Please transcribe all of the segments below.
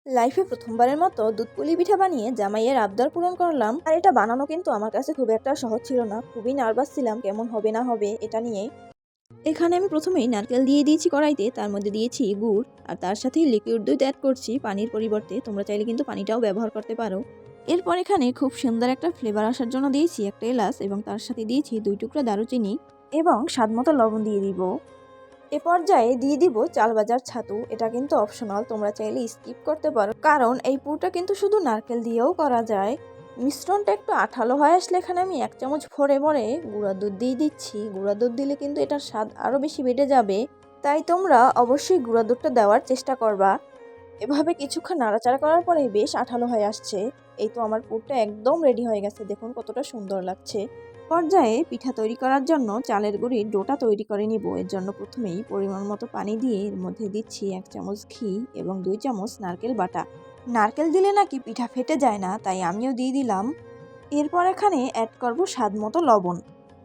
লাইফে প্রথমবারের মতো দুধ পুলি পিঠা বানিয়ে জামাইয়ের আবদার পূরণ করলাম। আর এটা বানানো কিন্তু আমার কাছে খুব একটা সহজ ছিল না, খুবই নার্ভাস ছিলাম কেমন হবে না হবে এটা নিয়ে। এখানে আমি প্রথমেই নারকেল দিয়ে দিয়েছি কড়াইতে, তার মধ্যে দিয়েছি গুড় আর তার সাথে লিকুইড দুধ অ্যাড করছি পানির পরিবর্তে। তোমরা চাইলে কিন্তু পানিটাও ব্যবহার করতে পারো। এরপর এখানে খুব সুন্দর একটা ফ্লেভার আসার জন্য দিয়েছি একটা এলাচ এবং তার সাথে দিয়েছি 2 টুকরা দারুচিনি এবং স্বাদমতো লবণ দিয়ে দিব। এ পর্যায়ে দিয়ে দিব চাল ভাজার ছাতু। এটা কিন্তু অপশনাল, তোমরা চাইলে স্কিপ করতে পারো, কারণ এই পুরটা কিন্তু শুধু নারকেল দিয়েও করা যায়। মিশ্রণটা একটু আঠালো হয়ে আসলে এখানে আমি 1 চামচ ভরে ভরে গুঁড়া দুধ দিয়ে দিচ্ছি। গুঁড়া দুধ দিলে কিন্তু এটার স্বাদ আরও বেশি বেড়ে যাবে, তাই তোমরা অবশ্যই গুঁড়া দুধটা দেওয়ার চেষ্টা করবা। এভাবে কিছুক্ষণ নাড়াচাড়া করার পরে বেশ আঠালো হয়ে আসছে। এই তো আমার পুরটা একদম রেডি হয়ে গেছে, দেখুন কতটা সুন্দর লাগছে। পর্যায়ে পিঠা তৈরি করার জন্য চালের গুঁড়ির ডোটা তৈরি করে নিব। এর জন্য প্রথমেই পরিমাণ মতো পানি দিয়ে এর মধ্যে দিচ্ছি 1 চামচ ঘি এবং 2 চামচ নারকেল বাটা। নারকেল দিলে নাকি পিঠা ফেটে যায় না, তাই আমিও দিয়ে দিলাম। এরপর এখানে অ্যাড করব স্বাদ মতো লবণ।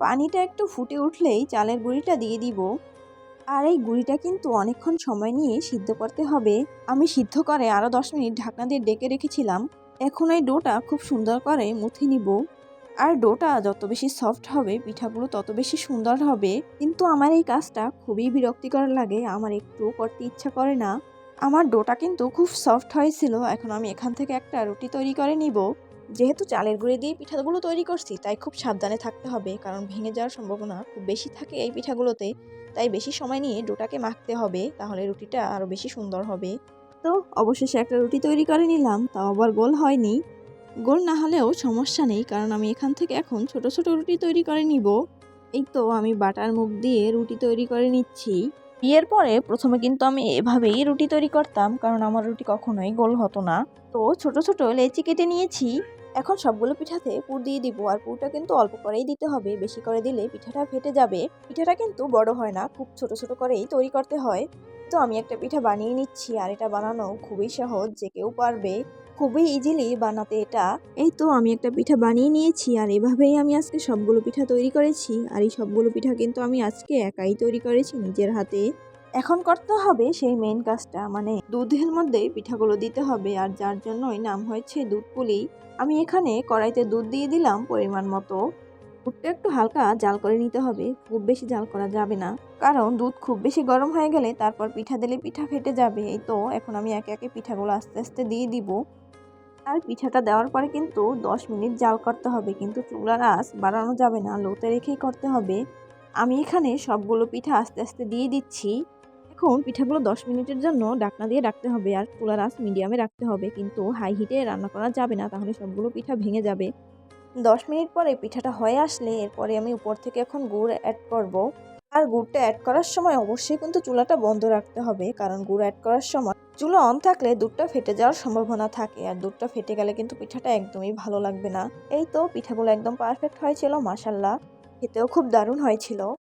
পানিটা একটু ফুটে উঠলেই চালের গুঁড়িটা দিয়ে দিব। আর এই গুঁড়িটা কিন্তু অনেকক্ষণ সময় নিয়ে সিদ্ধ করতে হবে। আমি সিদ্ধ করে আরও 10 মিনিট ঢাকনা দিয়ে ডেকে রেখেছিলাম। এখন এই ডোটা খুব সুন্দর করে মুথে নিব। আর ডোটা যত বেশি সফট হবে পিঠাগুলো তত বেশি সুন্দর হবে। কিন্তু আমার এই কাজটা খুবই বিরক্তিকর লাগে, আমার একটু করতে ইচ্ছা করে না। আমার ডোটা কিন্তু খুব সফট হয়েছিল। এখন আমি এখান থেকে একটা রুটি তৈরি করে নিব। যেহেতু চালের গুঁড়ি দিয়ে পিঠাগুলো তৈরি করছি, তাই খুব সাবধানে থাকতে হবে, কারণ ভেঙে যাওয়ার সম্ভাবনা খুব বেশি থাকে এই পিঠাগুলোতে। তাই বেশি সময় নিয়ে ডোটাকে মাখতে হবে, তাহলে রুটিটা আরও বেশি সুন্দর হবে। তো অবশেষে একটা রুটি তৈরি করে নিলাম, তাও আবার গোল হয়নি। গোল না হলেও সমস্যা নেই, কারণ আমি এখান থেকে এখন ছোট ছোট রুটি তৈরি করে নিব। এই তো আমি বাটার মুখ দিয়ে রুটি তৈরি করে নিচ্ছি। বিয়ের পরে প্রথমে কিন্তু আমি এভাবেই রুটি তৈরি করতাম, কারণ আমার রুটি কখনোই গোল হতো না। তো ছোট ছোট লেচি কেটে নিয়েছি। এখন সবগুলো পিঠাতে পুর দিয়ে দিব। আর পুরটা কিন্তু অল্প করেই দিতে হবে, বেশি করে দিলে পিঠাটা ফেটে যাবে। পিঠাটা কিন্তু বড় হয় না, খুব ছোট ছোট করেই তৈরি করতে হয়। তো আমি একটা পিঠা বানিয়ে নিচ্ছি, আর এটা বানানো খুবই সহজ, যে কেউ পারবে খুবই ইজিলি বানাতে এটা। এই তো আমি একটা পিঠা বানিয়ে নিয়েছি, আর এভাবেই আমি আজকে সবগুলো পিঠা তৈরি করেছি। আর এই সবগুলো পিঠা কিন্তু আমি আজকে একাই তৈরি করেছি নিজের হাতে। এখন করতে হবে সেই মেইন কাজটা, মানে দুধের মধ্যে পিঠাগুলো দিতে হবে, আর যার জন্যই নাম হয়েছে দুধ পুলি। আমি এখানে কড়াইতে দুধ দিয়ে দিলাম পরিমাণ মতো। দুধটা একটু হালকা জাল করে নিতে হবে, খুব বেশি জাল করা যাবে না, কারণ দুধ খুব বেশি গরম হয়ে গেলে তারপর পিঠা দিলে পিঠা ফেটে যাবে। এই তো এখন আমি একে একে পিঠাগুলো আস্তে আস্তে দিয়ে দিব। আর পিঠাটা দেওয়ার পরে কিন্তু 10 মিনিট জাল করতে হবে, কিন্তু চুলার আঁচ বাড়ানো যাবে না, লোতে রেখেই করতে হবে। আমি এখানে সবগুলো পিঠা আস্তে আস্তে দিয়ে দিচ্ছি। এখন পিঠাগুলো 10 মিনিটের জন্য ঢাকনা দিয়ে রাখতে হবে, আর চুলার আঁচ মিডিয়ামে রাখতে হবে, কিন্তু হাই হিটে রান্না করা যাবে না, তাহলে সবগুলো পিঠা ভেঙে যাবে। 10 মিনিট পরে পিঠাটা হয়ে আসলে এরপরে আমি উপর থেকে এখন গুড় অ্যাড করব। আর গুড়টা অ্যাড করার সময় অবশ্যই কিন্তু চুলাটা বন্ধ রাখতে হবে, কারণ গুড় অ্যাড করার সময় চুলা অন থাকলে দুধটা ফেটে যাওয়ার সম্ভাবনা থাকে, আর দুধটা ফেটে গেলে কিন্তু পিঠাটা একদমই ভালো লাগবে না। এই তো পিঠাগুলো একদম পারফেক্ট হয়েছিল, মাশাল্লাহ, খেতেও খুব দারুণ হয়েছিল।